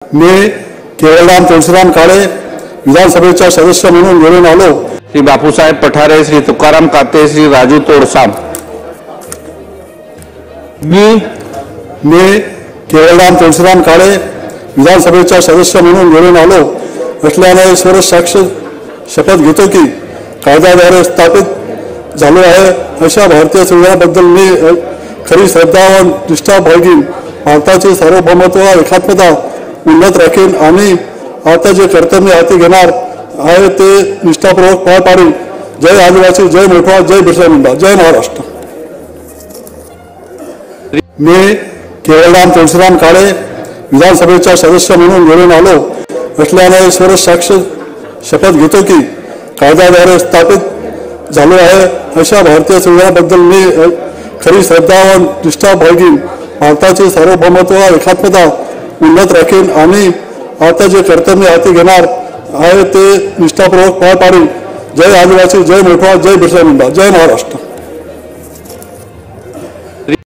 मी केवळराम तुळशीराम काळे विधानसभेचा सदस्य म्हणून निवडून आलो। श्री बापूसाहेब पठारे, श्री तुकाराम काते, श्री राजू तोडसाम। मी केवळराम तुळशीराम काळे विधानसभेचा सदस्य म्हणून निवडून आलो असल्याने सर्व साक्ष शपथ घेतो की कायद्याद्वारे स्थापित झालो आहे अशा भारतीय संविधानाबद्दल मी खरी श्रद्धा व निष्ठा बाळगीन। भारताचे सार्वभौमत्व एकात्मता उन्नत राखीन आणि आता जे कर्तव्य हाती घेणार आहे ते निष्ठापूर्वक पार पाडीन। जय आदिवासी, जय मोठवा, जय बिरसा मुंडा, जय महाराष्ट्र। मी केवळराम तुळशीराम काळे विधानसभेचा सदस्य म्हणून निवडून आलो असल्याने सर्व साक्ष शपथ घेतो की कायद्याद्वारे स्थापित झालो आहे अशा भारतीय संविधानाबद्दल मी खरी श्रद्धा व निष्ठा बाळगीन। भारताचे सार्वभौमत्व एकात्मता उन्नत राखीन आणि आता जे कर्तव्य हाती घेणार आहे ते निष्ठापूर्वक पार पाडीन। जय आदिवासी, जय मोठवा, जय बिरसा मुंडा, जय महाराष्ट्र।